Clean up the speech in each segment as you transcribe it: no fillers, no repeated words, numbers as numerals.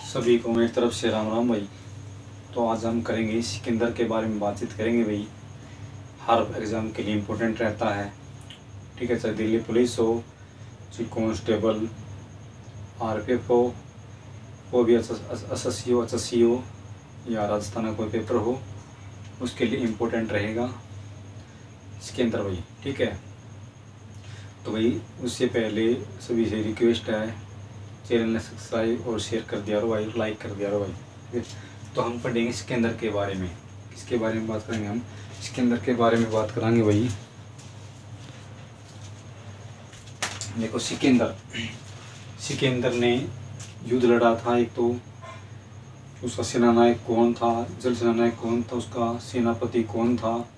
सभी को मेरी तरफ से राम राम भाई। तो आज हम करेंगे सिकंदर के बारे में बातचीत करेंगे भाई। हर एग्ज़ाम के लिए इम्पोर्टेंट रहता है, ठीक है। चाहे दिल्ली पुलिस हो, चाहे कांस्टेबल, आरपीएफ हो, वो भी एसएससी हो या राजस्थान का कोई पेपर हो, उसके लिए इम्पोर्टेंट रहेगा सिकंदर भाई, ठीक है। तो भाई उससे पहले सभी से रिक्वेस्ट है, चैनल ने सब्सक्राइब और शेयर कर दिया रो भाई, लाइक कर दिया रो भाई, ठीक है। तो हम पढ़ेंगे सिकंदर के बारे में। किसके बारे में बात करेंगे हम? सिकंदर के बारे में बात करांगे भाई। देखो सिकंदर ने युद्ध लड़ा था। एक तो उसका सेनानायक कौन था, जल सेनानायक कौन था, उसका सेनापति कौन था,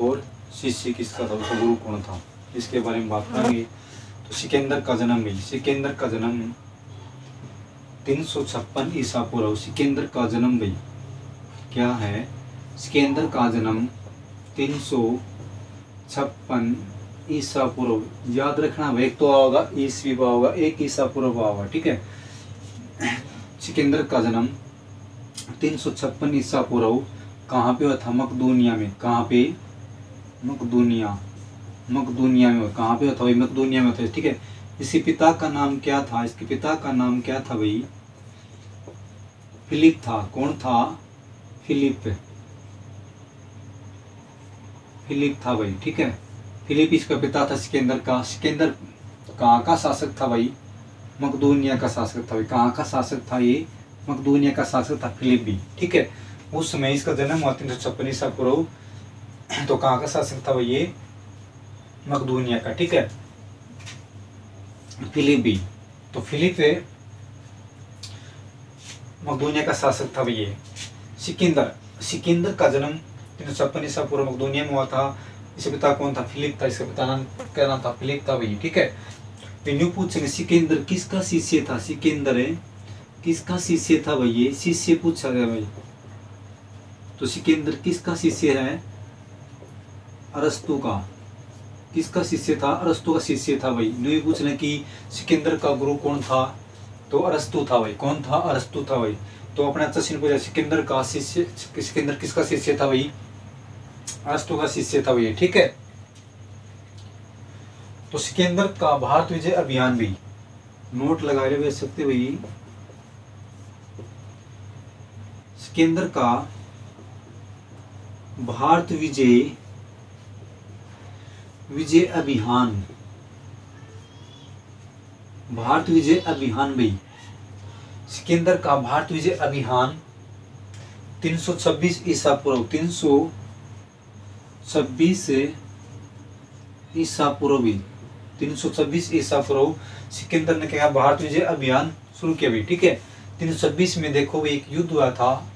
और शिष्य किसका था, उसका गुरु कौन था, इसके बारे में बात करेंगे। तो सिकंदर का जन्म भी, सिकंदर का जन्म 356 ईसा पूर्व। सिकंदर का जन्म भाई क्या है? सिकंदर का जन्म 356 ईसा पूर्व। याद रखना भाई, एक तो होगा ईसवी का होगा, एक ईसा पूर्व का होगा, ठीक है। सिकंदर का जन्म 356 ईसा पूर्व कहाँ पे हुआ था? मकदूनिया में। कहाँ पे? मकदूनिया में। कहाँ पे होता भाई? मकदूनिया में होता है, ठीक है। इसके पिता का नाम क्या था? इसके पिता का नाम क्या था भाई? फिलिप था। कौन था? फिलिप था भाई, ठीक है। फिलिप इसका पिता था सिकंदर का। सिकंदर कहाँ का शासक था भाई? मकदूनिया का शासक था भाई। कहाँ का शासक था ये? मकदूनिया का शासक था फिलिप भी, ठीक है। उस समय इसका जन्म हुआ 356 ईसा पूर्व। तो कहाँ का शासक था भाई ये? मकदूनिया का, ठीक है। फिलिप भी, तो फिलिप मकदूनिया का शासक था भाई ये। सिकंदर का जन्म 356 ईसा पूर्व मकदूनिया में हुआ था। इसके पिता कौन था? फिलिप था। इसका पिता नाम क्या नाम था? फिलिप था भाई, ठीक है। न्यू पूछेंगे सिकंदर किसका शिष्य था? सिकंदर है किसका शिष्य था भाई? ये शिष्य पूछा गया भाई। तो सिकंदर किसका शिष्य है? अरस्तु का। किसका शिष्य था? अरस्तु का शिष्य था भाई। न्यू पूछने की सिकंदर का गुरु कौन था? तो अरस्तु था भाई। कौन था? अरस्तु था भाई। तो अपने अच्छा सीन पूछा, सिकंदर का शिष्य, सिकंदर किसका शिष्य था भाई? अरस्तु का शिष्य था भाई, ठीक है। तो सिकंदर का भारत विजय अभियान भी नोट लगा ले भेज सकते भाई। सिकंदर का भारत विजय अभियान, भारत विजय अभियान भाई। सिकंदर का भारत विजय अभियान 326 ईसा पूर्व, 326 ईसा पूर्व भी, 326 ईसा पूर्व सिकंदर ने क्या भारत विजय अभियान शुरू किया भाई, ठीक है। 326 में देखो भाई एक युद्ध हुआ था,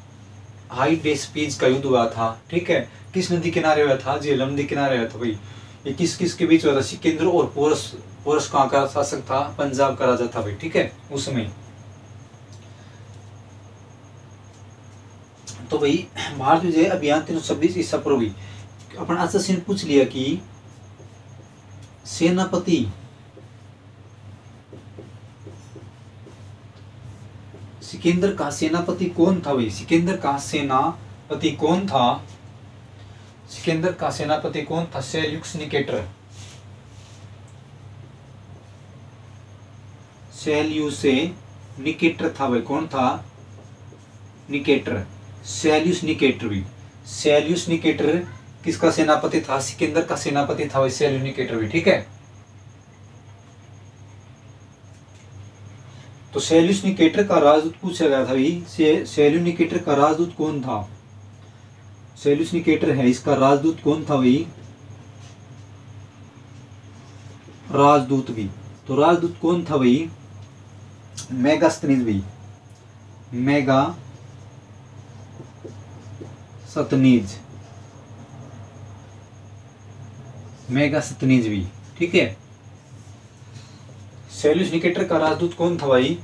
हाइडेस्पीज का युद्ध हुआ था, ठीक है। किस नदी किनारे हुआ था? झेलम नदी किनारे हुआ था भाई। ये किस के बीच हुआ था? सिकंदर और पोरस कहाँ का शासक था? पंजाब का राजा था भाई, ठीक है, उस समय। तो भाई भारत विजय अभियान 326 ईसा पूर्व भी अपन अच्छा से पूछ लिया कि सेनापति सिकंदर का सेनापति कौन था भाई? सिकंदर का सेनापति कौन था? सिकंदर का सेनापति कौन था? Seleucus Nicator. सेल्यूस निकेटर था भाई। कौन था? निकेटर, सेल्यूस निकेटर भी। सेल्यूस निकेटर किसका सेनापति था? सिकंदर का सेनापति था भाई, सेल्यूस निकेटर भी, ठीक है। तो सेल्यूस निकेटर का राजदूत पूछा गया था भाई। सेल्यूस निकेटर का राजदूत कौन था? सेल्यूस निकेटर है, इसका राजदूत कौन था भाई? राजदूत भी, तो राजदूत कौन था भाई? मेगास्थनीज भी, मेगास्थनीज भी, ठीक है। सेल्यूस निकेटर का राजदूत कौन था भाई?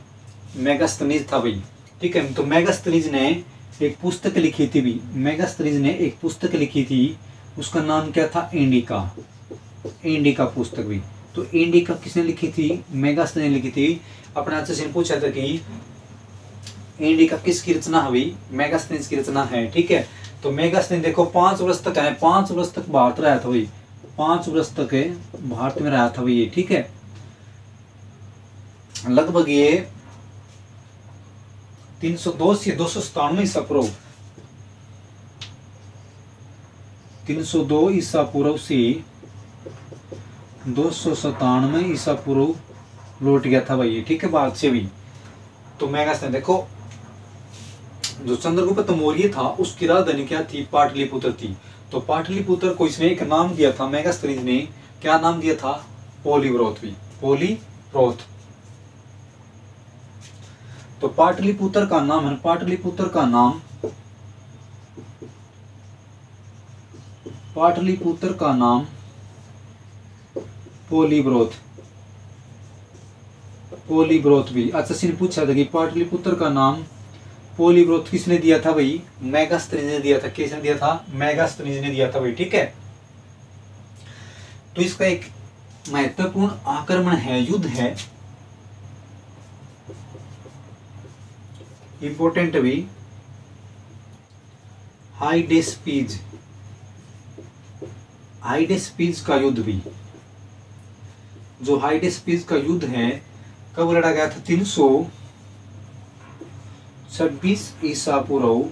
मेगास्थनीज था भाई, ठीक है। तो मेगास्थनीज ने एक पुस्तक लिखी थी भी, मेगास्थनीज ने एक पुस्तक लिखी थी, उसका नाम क्या था? इंडिका पुस्तक भी। तो इंडिका किसने लिखी थी? मेगास्थनीज ने लिखी थी। अपने अच्छे से पूछा था कि इंडिका किसकी रचना हुई? मेगास्थनीज की रचना है। ठीक है, तो मेगास्थनीज देखो 5 वर्ष तक है, 5 वर्ष तक भारत रहा था भाई, 5 वर्ष तक भारत में रहा था भाई ये। ठीक है, लगभग ये 302 से 297 ईसा पूर्व, 302 ईसा पूर्व से 297 ईसा पूर्व लौट गया था भाई ये। ठीक है, भारत से भी। तो मेगास्थनी देखो, जो चंद्रगुप्त मौर्य था उसकी राजधानी क्या थी? पाटलिपुत्र थी। तो पाटलिपुत्र को इसने एक नाम दिया था, मेगास्थनीज ने क्या नाम दिया था? पोलीव्रोत भी, पोलीव्रोत। तो पाटलिपुत्र का नाम है, पाटलिपुत्र का नाम, पाटलिपुत्र का नाम पोलीव्रोत, पोलीव्रोत भी। अच्छा, सिंह पूछा था कि पाटलिपुत्र का नाम पोलीव्रोत किसने दिया था भाई? मेगास्थनीज ने दिया था। किसने दिया था? मेगास्थनीज ने दिया था भाई। ठीक है, तो इसका एक महत्वपूर्ण आक्रमण है, युद्ध है, इंपोर्टेंट भी, हाइडेस्पीज, हाइडेस्पीज का युद्ध भी। जो हाइडेस्पीज का युद्ध है कब लड़ा गया था? 326 ईसा पूर्व,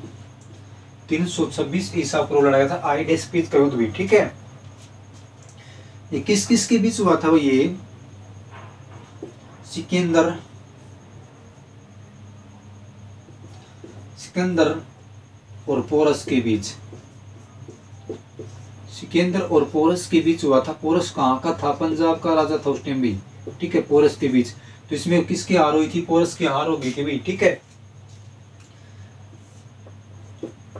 326 ईसा पूर्व लड़ा गया था हाइडेस्पीज का युद्ध भी। ठीक है, ये किस किस के बीच हुआ था? ये सिकंदर, सिकंदर और पोरस के बीच, सिकंदर और पोरस के बीच हुआ था। पोरस कहाँ का था? पंजाब का राजा था उस टाइम भी। ठीक है, पोरस के बीच। तो इसमें किसकी हार हुई थी? पोरस की हार हो गई थी भाई। ठीक है,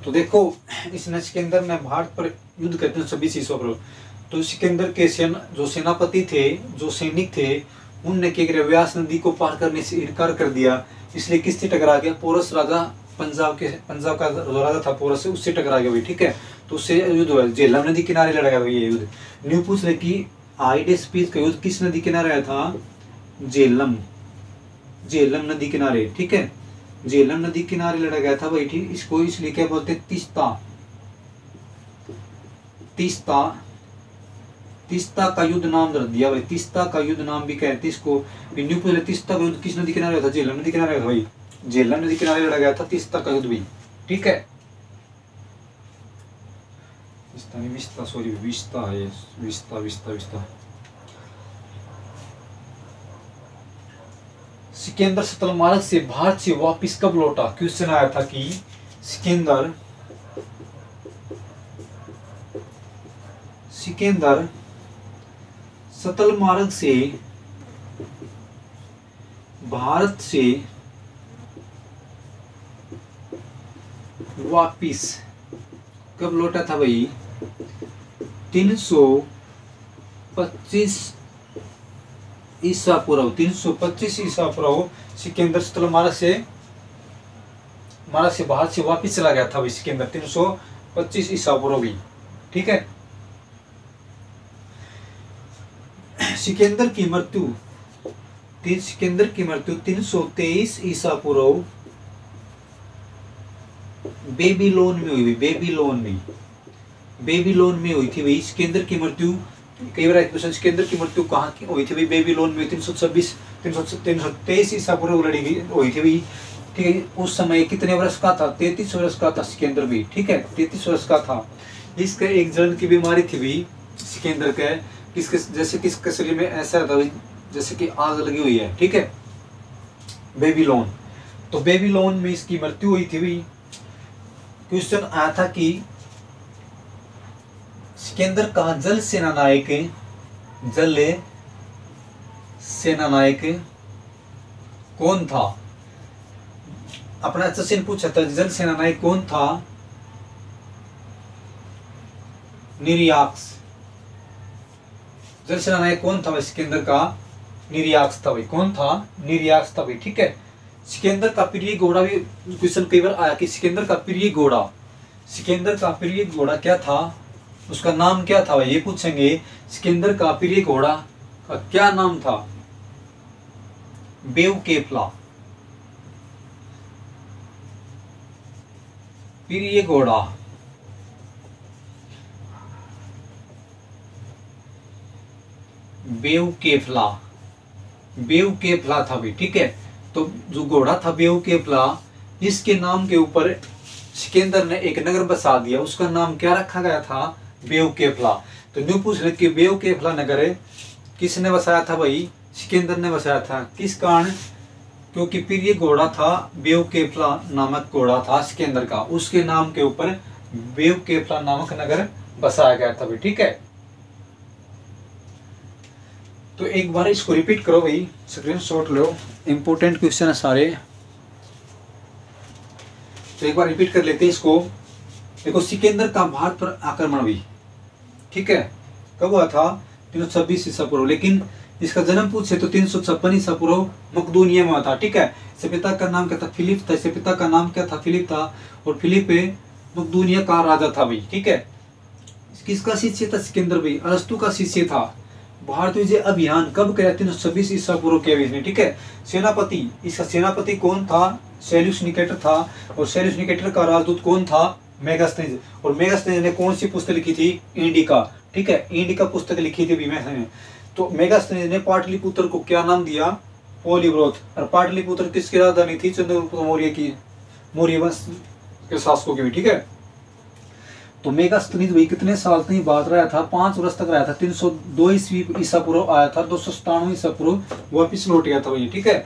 तो देखो इसने सिकंदर ने भारत पर युद्ध करते हैं 26 ईसा पूर्व। तो सिकंदर के जो सेनापति थे, जो सैनिक थे, उनने क्या किया? व्यास नदी को पार करने से इनकार कर दिया। इसलिए किससे टकरा गया? पोरस राजा, पंजाब का जो राजा था पोरस से, उससे टकरा गया भाई। ठीक है, तो उससे युद्ध हुआ, झेलम नदी किनारे लड़ा गया भाई ये युद्ध। न्यू पूछ रहे कि हाइडेस्पीज का युद्ध किस नदी किनारे आया था? झेलम, झेलम नदी किनारे। ठीक है, झेलम नदी किनारे लड़ा गया था भाई। ठीक, इसको इसलिए क्या बोलते हैं? तीस्ता, तीस्ता, तीस्ता का युद्ध नाम रख दिया भाई, तीस्ता का युद्ध नाम भी कहते हैं इसको। न्यू पूछ रहे तीस्ता का युद्ध किस नदी किनारे हुआ था? झेलम नदी किनारे भाई, झेलम नदी किनारे लड़ा गया था तीस्ता का युद्ध भी। ठीक है, विस्ता, सॉरी विस्ता है, विस्ता विस्ता विस्ता। सिकंदर सतल मार्ग से भारत से वापिस कब लौटा? क्वेश्चन आया था कि सिकंदर, सिकंदर सतल मार्ग से भारत से वापिस कब लौटा था भाई? 325 ईसा पूर्व, 325 ईसा पूर्व सिकंदर सतल मार्ग से भारत से वापिस चला गया था भाई सिकंदर, 325 ईसा पूर्व भी। ठीक है, सिकंदर की मृत्यु, सिकंदर की मृत्यु 323 ईसा पूर्व बेबीलोन में हुई, बेबीलोन में, बेबीलोन में हुई थी भाई सिकंदर की मृत्यु। कई बार क्वेश्चन, सिकंदर की मृत्यु कहाँ की हुई थी भाई? बेबीलोन में। 323 ईसा पूर्व लड़ी गई हुई थी भाई। ठीक है, उस समय कितने वर्ष का था? 33 वर्ष का था सिकंदर भी। ठीक है, 33 वर्ष का था। इसका एक जलन की बीमारी थी भाई सिकंदर का, किसके जैसे किसके शरीर में ऐसा था जैसे कि आग लगी हुई है। ठीक है, बेबीलोन, तो बेबीलोन में इसकी मृत्यु हुई थी भाई। क्वेश्चन आया था कि सिकंदर का जल सेना नायक, जल सेना नायक कौन था? अपना क्वेश्चन पूछा था, जल सेना नायक कौन था? निर्याक्स, जल सेना नायक कौन था भाई सिकंदर का? निर्याक्स था भाई। कौन था? निर्याक्स था भाई। ठीक है, सिकंदर का प्रिय घोड़ा भी क्वेश्चन कई बार आया कि सिकंदर का प्रिय घोड़ा, सिकंदर का प्रिय घोड़ा क्या था? उसका नाम क्या था भाई? ये पूछेंगे। सिकंदर का प्रिय घोड़ा का क्या नाम था? बेवकेफला, फिर ये घोड़ा बेवकेफला, बेवकेफला था भाई, ठीक है। तो जो घोड़ा था बेवकेफला, इसके नाम के ऊपर सिकंदर ने एक नगर बसा दिया, उसका नाम क्या रखा गया था? बेवकेफला। तो न्यू पूछ रहे कि बेवकेफला नगर किसने बसाया था भाई? सिकंदर ने बसाया था। किस कारण? क्योंकि फिर ये घोड़ा था बेवकेफला नामक घोड़ा था सिकंदर का, उसके नाम के ऊपर बेवकेफला नामक नगर बसाया गया था भाई, ठीक है। तो एक बार इसको रिपीट करो भाई, स्क्रीनशॉट लो, इंपोर्टेंट क्वेश्चन है सारे। तो एक बार रिपीट कर लेते हैं इसको। देखो, सिकंदर का भारत पर आक्रमण हुई, ठीक है, कब हुआ था? 326 ईसा पूर्व। लेकिन इसका जन्म पूछे तो 356 ईसा पूर्व मकदूनिया में हुआ था, ठीक है। इसके पिता का नाम क्या था? फिलिप था। इसके पिता का नाम क्या था? फिलिप था। और फिलिप मकदूनिया का राजा था भाई, ठीक है। किसका शिष्य था सिकंदर भाई? अरस्तु का शिष्य था। भारत विजय अभियान कब किया? 326 ईसा पूर्व किया इसने, ठीक है। सेनापति, इसका सेनापति कौन था? सेल्यूस निकेटर था। और सेल्यूस निकेटर का राजदूत कौन था? मेगास्थनीज। और मेगास्थनीज ने कौन सी पुस्तक लिखी थी? इंडिका, ठीक है, इंडिका पुस्तक लिखी थी मेगास्थनीज ने। तो मेगास्थनीज ने पाटलिपुत्र को क्या नाम दिया? पोलीब्रोथ। और पाटलिपुत्र किसकी राजधानी थी? चंद्रगुप्त मौर्य की, मौर्य वंश के शासकों की भी, ठीक है। तो मेगास्थनीज भाई कितने साल तक बात रहा था? 5 वर्ष तक रहा था। 302 ईसा पूर्व आया था, 297 ईसा पूर्व वापिस लौट गया था भाई, ठीक है।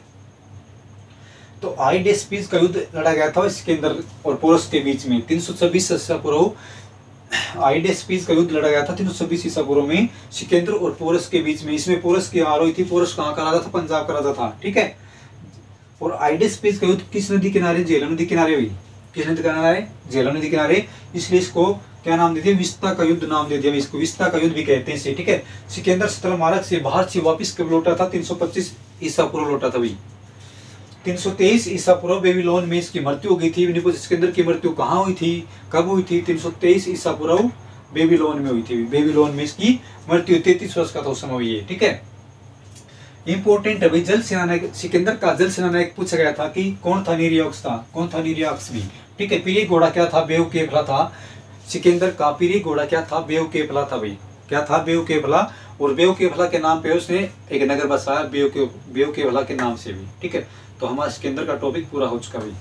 तो आइडेस्पीज का युद्ध लड़ा गया था सिकंदर और पोरस के बीच में 326 ईसा पूर्व। आइडेस्पीज का युद्ध लड़ा गया था 326 ईसा पूर्व में सिकंदर और पोरस के बीच में। इसमें पोरस की हार हुई थी। पोरस कहाँ का राजा था? पंजाब का राजा था, ठीक है। और आइडेस्पीज का युद्ध किस नदी किनारे? झेलम नदी किनारे हुई। किस नदी किनारे? झेलम नदी किनारे। इसलिए इसको क्या नाम दे दिया? विस्ता का युद्ध नाम दे दिया। इसको विस्ता का युद्ध भी कहते हैं इसे, ठीक है। सिकंदर स्थल मार्ग से भारत से वापिस कब लौटा था? 325 ईसा पूर्व लौटा था भाई। 323 ईसा पूर्व बेबीलोन में इसकी मृत्यु हो गई थी। सिकंदर की मृत्यु कहाँ हुई थी? कब हुई थी? 323 ईसा पूर्व बेबीलोन में हुई थी। बेबीलोन में इसकी मृत्यु 33 वर्ष का था उस समय हुई है, ठीक है। इंपोर्टेंट है भाई, जल सेना नायक सिकंदर का जल सेना नायक पूछा गया था कि कौन था? निरियोक्स था। कौन था? निरियोक्स भी, ठीक है। पीली घोड़ा क्या था? बेवकेफला था। सिकंदर का पीली घोड़ा क्या था? बेवकेफला था भाई। क्या था? बेवकेफला। और बेवकेफला के नाम पे उसने एक नगर बसाया बेवकेफला के नाम से भी, ठीक है। तो हमारा सिकंदर का टॉपिक पूरा हो चुका भाई।